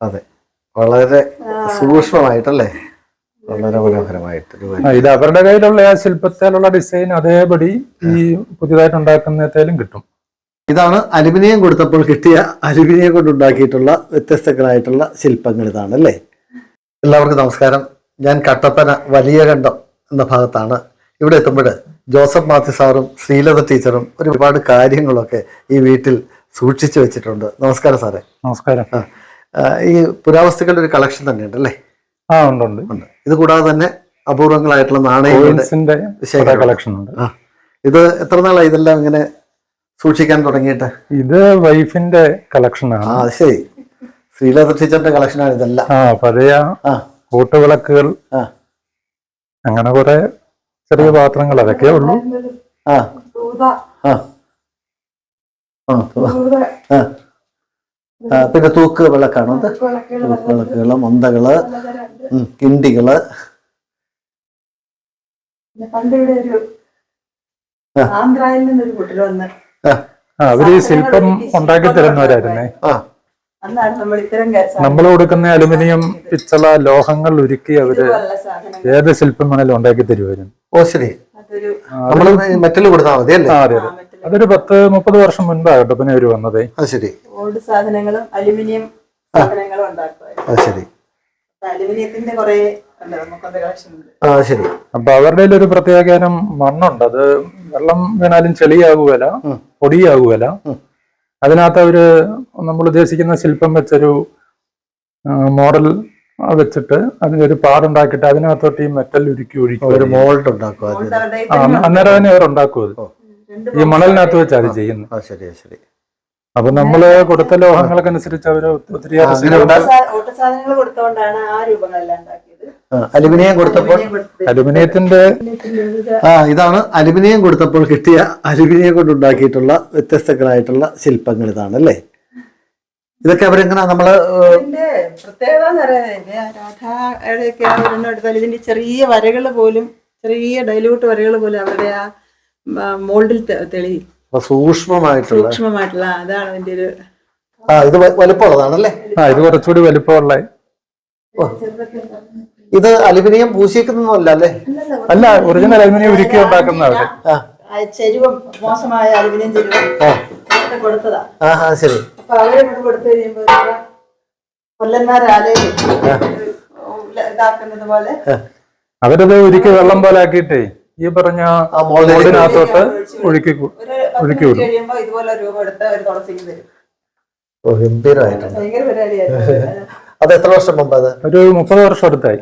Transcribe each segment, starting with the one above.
അതെ, വളരെ സൂക്ഷ്മമായിട്ടല്ലേ, വളരെ മനോഹരമായിട്ട്. ഇത് അവരുടെ കയ്യിലുള്ള ആ ശില്പത്തിലുള്ള ഡിസൈൻ അതേപടി ഈ പുതിയതായിട്ട് ഉണ്ടാക്കുന്നതിലും കിട്ടും. ഇതാണ് അലുമിനിയം കൊടുത്തപ്പോൾ കിട്ടിയ അലുമിനിയം കൊണ്ടുണ്ടാക്കിയിട്ടുള്ള വ്യത്യസ്തങ്ങളായിട്ടുള്ള ശില്പങ്ങൾ. ഇതാണ് അല്ലേ. എല്ലാവർക്കും നമസ്കാരം. ഞാൻ കട്ടപ്പന വലിയ കണ്ടം എന്ന ഭാഗത്താണ്. ഇവിടെ എത്തുമ്പോൾ ജോസഫ് മാത്യു സാറും ശ്രീലത ടീച്ചറും ഒരുപാട് കാര്യങ്ങളൊക്കെ ഈ വീട്ടിൽ സൂക്ഷിച്ചു വെച്ചിട്ടുണ്ട്. നമസ്കാരം സാറേ. നമസ്കാരം. ഈ പുരാവസ്തുക്കളുടെ ഒരു കളക്ഷൻ തന്നെ ഉണ്ടല്ലേ? ഉണ്ട്. ഇത് കൂടാതെ തന്നെ അപൂർവങ്ങളായിട്ടുള്ള നാണയങ്ങളുടെ കളക്ഷൻ ഉണ്ട്. ഇത് എത്ര നാളായി ഇതെല്ലാം ഇങ്ങനെ സൂക്ഷിക്കാൻ തുടങ്ങിയിട്ട്? ഇത് വൈഫിന്റെ കളക്ഷനാണ്. ശരി, ശ്രീലത ടീച്ചറിന്റെ കളക്ഷനാണ് ഇതെല്ലാം. പഴയ കൂട്ടുവിളക്കുകൾ, അങ്ങനെ കുറെ ചെറിയ പാത്രങ്ങൾ, അതൊക്കെ ഉള്ളൂ. പിന്നെ തൂക്ക് വിളക്കാണോ? തൂക്ക് വിളക്കുകള്, മന്തകള്, കിണ്ടികള്. അവര് ശില്പം ഉണ്ടാക്കി തരുന്നവരായിരുന്നേ. നമ്മൾ കൊടുക്കുന്ന അലുമിനിയം, പിച്ചള, ലോഹങ്ങൾ ഉരുക്കി അവര് ഏത് ശില്പം വേണേലും ഉണ്ടാക്കി തരുമായിരുന്നു. ശരി. മെറ്റൽ കൊടുത്താൽ മതി അല്ലേ? അതെ. അതൊരു 10-30 വർഷം മുൻപാകട്ടെ പിന്നെ അവര് വന്നതേ. ശരി. സാധനങ്ങളും അലുമിനിയം സാധനങ്ങളും ഉണ്ടാക്കുമായിരുന്നു. ശരി. അലുമിനിയത്തിന്റെ കുറെ ശരി. അപ്പൊ അവരുടെ ഒരു പ്രത്യേകതരം മണ്ണുണ്ട്. അത് വെള്ളം വീണാലും ചെളിയാകുകയല്ല, പൊടിയാകുകയല്ല. അതിനകത്ത് അവര് നമ്മൾ ഉദ്ദേശിക്കുന്ന ശില്പം വെച്ചൊരു മോഡൽ വെച്ചിട്ട് അതിനൊരു പാടുണ്ടാക്കിയിട്ട് അതിനകത്തോട്ട് ഈ മെറ്റൽ ഉരുക്കി ഒരു മോൾഡ് ഉണ്ടാക്കും. അന്നേരം തന്നെ അവർ ഉണ്ടാക്കും. അത് ഈ മണലിനകത്ത് വെച്ച് അത് ചെയ്യുന്നു. ശരി ശരി. അപ്പൊ നമ്മള് കൊടുത്ത ലോഹങ്ങളൊക്കെ അനുസരിച്ച് അവര് ഒത്തിരി സാധനങ്ങൾ കൊടുത്തോണ്ടാണ് ആ രൂപങ്ങളെല്ലാം ഉണ്ടാക്കിയത്. അലുമിനിയം കൊടുത്തപ്പോൾ അലുമിനിയത്തിന്റെ ഇതാണ് അലുമിനിയം കൊടുത്തപ്പോൾ കിട്ടിയ അലുമിനിയം കൊണ്ടുണ്ടാക്കിയിട്ടുള്ള വ്യത്യസ്തങ്ങളായിട്ടുള്ള ശില്പങ്ങൾ. ഇതാണ് അല്ലേ. ഇതൊക്കെ അവരെങ്ങനെ നമ്മള് പ്രത്യേകത എന്ന് പറയുന്നത് രാധായുടെയൊക്കെ എടുത്താൽ ഇതിന്റെ ചെറിയ വരകൾ പോലും, ചെറിയ ഡൈല്യൂട്ട് വരകൾ പോലും അവരുടെ ആ മോൾഡിൽ തെളിയും. സൂക്ഷ്മമായിട്ടുള്ള അതാണ് അതിന്റെ ഒരു. ഇത് വലിപ്പമുള്ളതാണല്ലേ? ഇത് കുറച്ചുകൂടി വലിപ്പമുള്ള. ഇത് അലുമിനിയം പൂശിക്കുന്നല്ല അല്ലേ? അല്ല, ഒറിജിനൽ അലുമിനിയം ഉരുക്കി ഉണ്ടാക്കുന്നവര്. ചെരുവം, മോശമായ അലുമിനിയം ചെരുവം കൊടുത്തതാ. ശരി. അപ്പൊ അവരെ കൊടുത്തു കഴിയുമ്പോ കൊല്ലന്മാരാലേ ഇതാക്കുന്നത് പോലെ അവരത് ഉരുക്കി വെള്ളം പോലെ ആക്കിയിട്ടേ ഈ പറഞ്ഞ മോൾഡിനകത്തോട്ട് ഒഴുക്കി കഴിയുമ്പോ ഇതുപോലെ രൂപം എടുത്ത് അവർ തുളസിക്ക് തരും. ഭയങ്കര പരിപാടിയായിരുന്നു. അത് എത്ര വർഷം മുമ്പ്? ഒരു 30 വർഷം അടുത്തായി.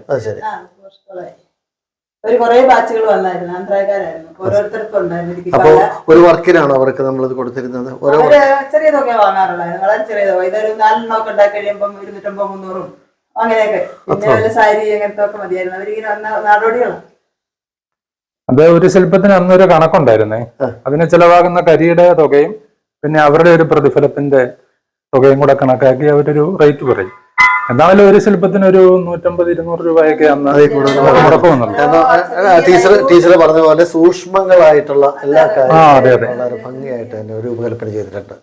ഒരു കുറെ ബാച്ചുകൾ വന്നായിരുന്നു, ആന്ധ്രാക്കാരായിരുന്നു, ഓരോരുത്തർക്കും ഉണ്ടായിരുന്നു. അപ്പൊ ഒരു വർക്കിനാണോ അവർക്ക് നമ്മളത് കൊടുത്തിരുന്നത്? ചെറിയ തുക വാങ്ങാറുള്ളായിരുന്നു, വളരെ ചെറിയ തുക. ഇതൊരു 4 എണ്ണമൊക്കെ ഉണ്ടാക്കി കഴിയുമ്പം 250-300 അങ്ങനെയൊക്കെ. പിന്നെ വല്ല സാരി അങ്ങനത്തെ ഒക്കെ മതിയായിരുന്നു. അവരിങ്ങനെ വന്ന നാടോടികളാണ്. അത് ഒരു ശില്പത്തിന് അന്നൊരു കണക്കുണ്ടായിരുന്നേ. അതിന് ചെലവാകുന്ന കരിയുടെ തുകയും പിന്നെ അവരുടെ ഒരു പ്രതിഫലത്തിന്റെ തുകയും കൂടെ കണക്കാക്കി അവരൊരു റേറ്റ് പറയും. എന്നാലും ഒരു ശില്പത്തിന് ഒരു 150-200 രൂപയൊക്കെ അന്ന് മുടക്കം വന്നുണ്ട്. ടീച്ചർ പറഞ്ഞ പോലെ സൂക്ഷ്മങ്ങളായിട്ടുള്ള എല്ലാ കാര്യങ്ങളും വളരെ ഭംഗിയായിട്ട് തന്നെ രൂപകൽപ്പന ചെയ്തിട്ടുണ്ട്.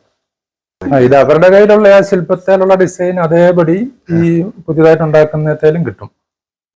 ഇത് അവരുടെ കയ്യിലുള്ള ആ ശില്പത്തിലുള്ള ഡിസൈൻ അതേപടി ഈ പുതിയതായിട്ട് ഉണ്ടാക്കുന്നതിലും കിട്ടും.